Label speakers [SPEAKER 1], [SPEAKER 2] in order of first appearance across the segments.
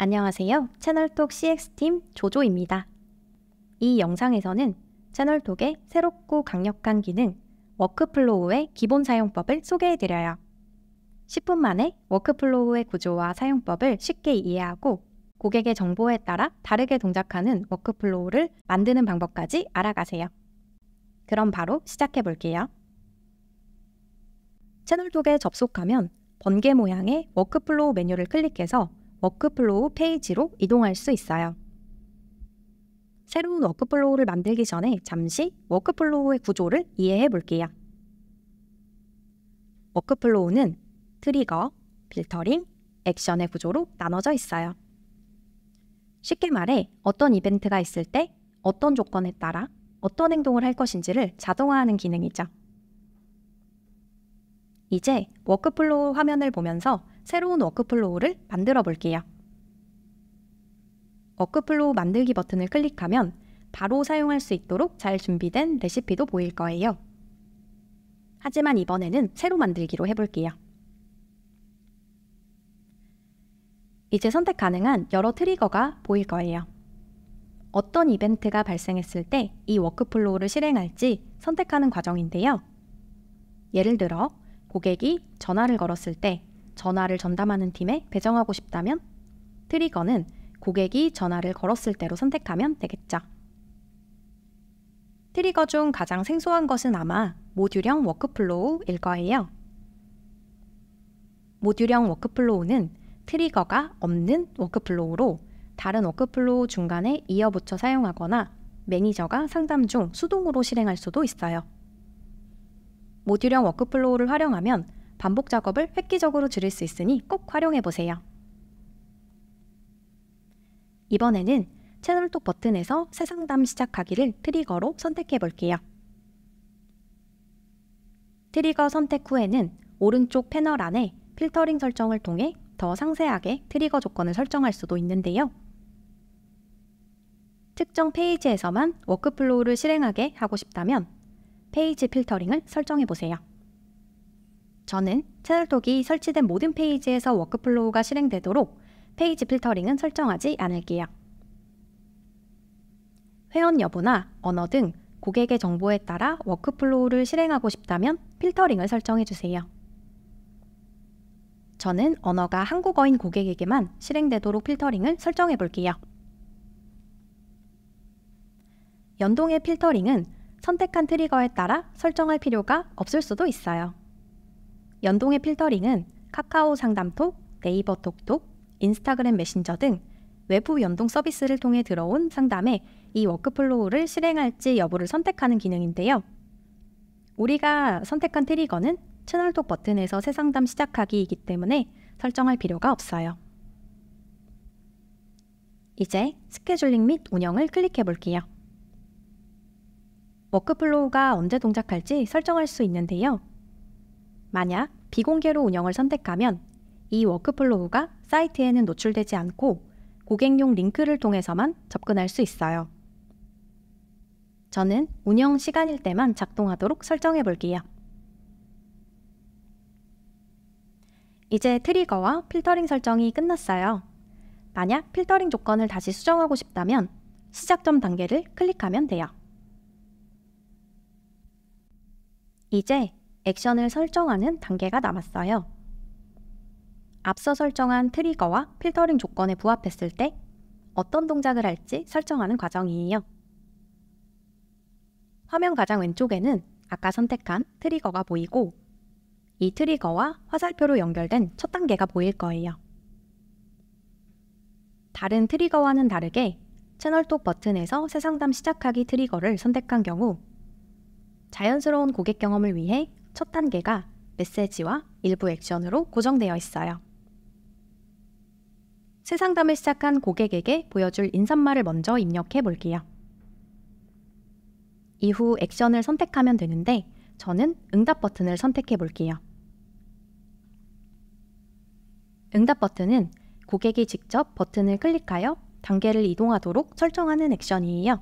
[SPEAKER 1] 안녕하세요. 채널톡 CX팀 조조입니다. 이 영상에서는 채널톡의 새롭고 강력한 기능 워크플로우의 기본 사용법을 소개해드려요. 10분 만에 워크플로우의 구조와 사용법을 쉽게 이해하고 고객의 정보에 따라 다르게 동작하는 워크플로우를 만드는 방법까지 알아가세요. 그럼 바로 시작해 볼게요. 채널톡에 접속하면 번개 모양의 워크플로우 메뉴를 클릭해서 워크플로우 페이지로 이동할 수 있어요. 새로운 워크플로우를 만들기 전에 잠시 워크플로우의 구조를 이해해 볼게요. 워크플로우는 트리거, 필터링, 액션의 구조로 나눠져 있어요. 쉽게 말해 어떤 이벤트가 있을 때 어떤 조건에 따라 어떤 행동을 할 것인지를 자동화하는 기능이죠. 이제 워크플로우 화면을 보면서 새로운 워크플로우를 만들어 볼게요. 워크플로우 만들기 버튼을 클릭하면 바로 사용할 수 있도록 잘 준비된 레시피도 보일 거예요. 하지만 이번에는 새로 만들기로 해볼게요. 이제 선택 가능한 여러 트리거가 보일 거예요. 어떤 이벤트가 발생했을 때 이 워크플로우를 실행할지 선택하는 과정인데요. 예를 들어 고객이 전화를 걸었을 때 전화를 전담하는 팀에 배정하고 싶다면 트리거는 고객이 전화를 걸었을 때로 선택하면 되겠죠. 트리거 중 가장 생소한 것은 아마 모듈형 워크플로우일 거예요. 모듈형 워크플로우는 트리거가 없는 워크플로우로 다른 워크플로우 중간에 이어붙여 사용하거나 매니저가 상담 중 수동으로 실행할 수도 있어요. 모듈형 워크플로우를 활용하면 반복 작업을 획기적으로 줄일 수 있으니 꼭 활용해 보세요. 이번에는 채널톡 버튼에서 새 상담 시작하기를 트리거로 선택해 볼게요. 트리거 선택 후에는 오른쪽 패널 안에 필터링 설정을 통해 더 상세하게 트리거 조건을 설정할 수도 있는데요. 특정 페이지에서만 워크플로우를 실행하게 하고 싶다면 페이지 필터링을 설정해 보세요. 저는 채널톡이 설치된 모든 페이지에서 워크플로우가 실행되도록 페이지 필터링은 설정하지 않을게요. 회원 여부나 언어 등 고객의 정보에 따라 워크플로우를 실행하고 싶다면 필터링을 설정해 주세요. 저는 언어가 한국어인 고객에게만 실행되도록 필터링을 설정해 볼게요. 연동의 필터링은 선택한 트리거에 따라 설정할 필요가 없을 수도 있어요. 연동의 필터링은 카카오 상담톡, 네이버 톡톡, 인스타그램 메신저 등 외부 연동 서비스를 통해 들어온 상담에 이 워크플로우를 실행할지 여부를 선택하는 기능인데요. 우리가 선택한 트리거는 채널톡 버튼에서 새 상담 시작하기이기 때문에 설정할 필요가 없어요. 이제 스케줄링 및 운영을 클릭해 볼게요. 워크플로우가 언제 동작할지 설정할 수 있는데요. 만약 비공개로 운영을 선택하면 이 워크플로우가 사이트에는 노출되지 않고 고객용 링크를 통해서만 접근할 수 있어요. 저는 운영 시간일 때만 작동하도록 설정해 볼게요. 이제 트리거와 필터링 설정이 끝났어요. 만약 필터링 조건을 다시 수정하고 싶다면 시작점 단계를 클릭하면 돼요. 이제 액션을 설정하는 단계가 남았어요. 앞서 설정한 트리거와 필터링 조건에 부합했을 때 어떤 동작을 할지 설정하는 과정이에요. 화면 가장 왼쪽에는 아까 선택한 트리거가 보이고 이 트리거와 화살표로 연결된 첫 단계가 보일 거예요. 다른 트리거와는 다르게 채널톡 버튼에서 새 상담 시작하기 트리거를 선택한 경우 자연스러운 고객 경험을 위해 첫 단계가 메시지와 일부 액션으로 고정되어 있어요. 새 상담을 시작한 고객에게 보여줄 인사말을 먼저 입력해 볼게요. 이후 액션을 선택하면 되는데 저는 응답 버튼을 선택해 볼게요. 응답 버튼은 고객이 직접 버튼을 클릭하여 단계를 이동하도록 설정하는 액션이에요.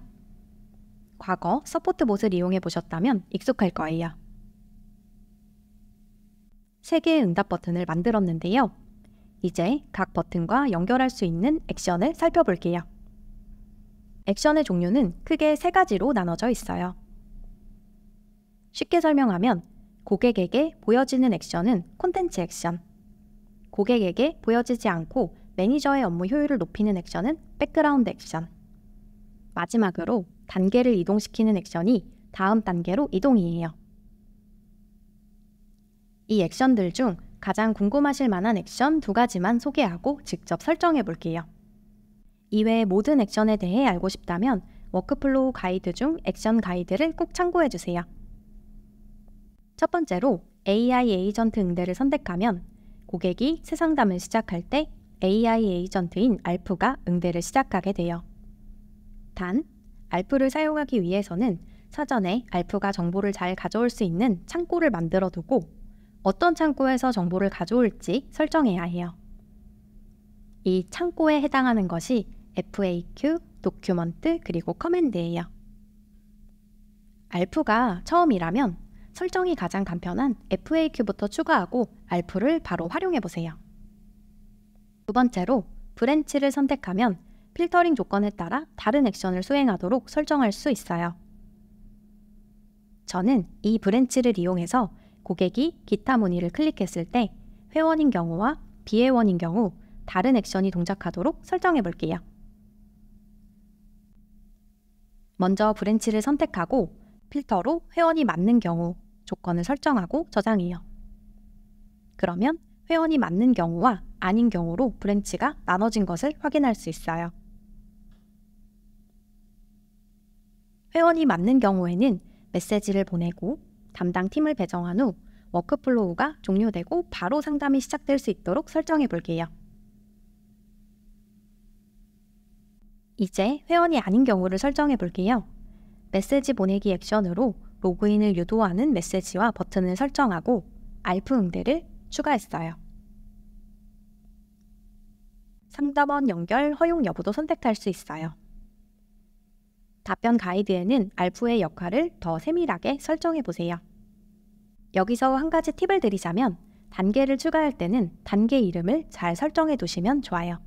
[SPEAKER 1] 과거 서포트봇을 이용해 보셨다면 익숙할 거예요. 3개의 응답 버튼을 만들었는데요. 이제 각 버튼과 연결할 수 있는 액션을 살펴볼게요. 액션의 종류는 크게 세 가지로 나눠져 있어요. 쉽게 설명하면 고객에게 보여지는 액션은 콘텐츠 액션, 고객에게 보여지지 않고 매니저의 업무 효율을 높이는 액션은 백그라운드 액션, 마지막으로 단계를 이동시키는 액션이 다음 단계로 이동이에요. 이 액션들 중 가장 궁금하실 만한 액션 2가지만 소개하고 직접 설정해 볼게요. 이외의 모든 액션에 대해 알고 싶다면 워크플로우 가이드 중 액션 가이드를 꼭 참고해 주세요. 첫 번째로 AI 에이전트 응대를 선택하면 고객이 새 상담을 시작할 때 AI 에이전트인 알프가 응대를 시작하게 돼요. 단, 알프를 사용하기 위해서는 사전에 알프가 정보를 잘 가져올 수 있는 창구를 만들어 두고 어떤 창구에서 정보를 가져올지 설정해야 해요. 이 창구에 해당하는 것이 FAQ, 도큐먼트, 그리고 커맨드예요. 알프가 처음이라면 설정이 가장 간편한 FAQ부터 추가하고 알프를 바로 활용해 보세요. 두 번째로 브랜치를 선택하면 필터링 조건에 따라 다른 액션을 수행하도록 설정할 수 있어요. 저는 이 브랜치를 이용해서 고객이 기타 문의를 클릭했을 때 회원인 경우와 비회원인 경우 다른 액션이 동작하도록 설정해 볼게요. 먼저 브랜치를 선택하고 필터로 회원이 맞는 경우 조건을 설정하고 저장해요. 그러면 회원이 맞는 경우와 아닌 경우로 브랜치가 나눠진 것을 확인할 수 있어요. 회원이 맞는 경우에는 메시지를 보내고 담당 팀을 배정한 후 워크플로우가 종료되고 바로 상담이 시작될 수 있도록 설정해 볼게요. 이제 회원이 아닌 경우를 설정해 볼게요. 메시지 보내기 액션으로 로그인을 유도하는 메시지와 버튼을 설정하고 알프 응대를 추가했어요. 상담원 연결 허용 여부도 선택할 수 있어요. 답변 가이드에는 알프의 역할을 더 세밀하게 설정해 보세요. 여기서 한 가지 팁을 드리자면 단계를 추가할 때는 단계 이름을 잘 설정해 두시면 좋아요.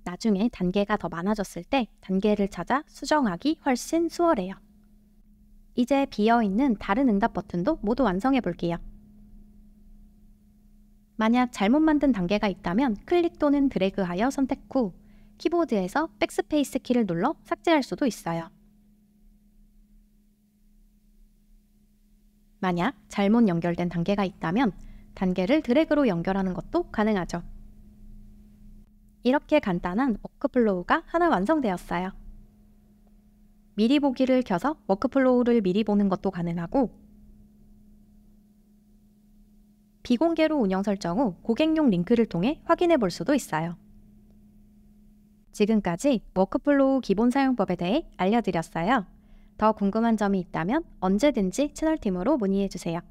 [SPEAKER 1] 나중에 단계가 더 많아졌을 때 단계를 찾아 수정하기 훨씬 수월해요. 이제 비어있는 다른 응답 버튼도 모두 완성해 볼게요. 만약 잘못 만든 단계가 있다면 클릭 또는 드래그하여 선택 후 키보드에서 백스페이스 키를 눌러 삭제할 수도 있어요. 만약 잘못 연결된 단계가 있다면 단계를 드래그로 연결하는 것도 가능하죠. 이렇게 간단한 워크플로우가 하나 완성되었어요. 미리 보기를 켜서 워크플로우를 미리 보는 것도 가능하고 비공개로 운영 설정 후 고객용 링크를 통해 확인해 볼 수도 있어요. 지금까지 워크플로우 기본 사용법에 대해 알려드렸어요. 더 궁금한 점이 있다면 언제든지 채널팀으로 문의해 주세요.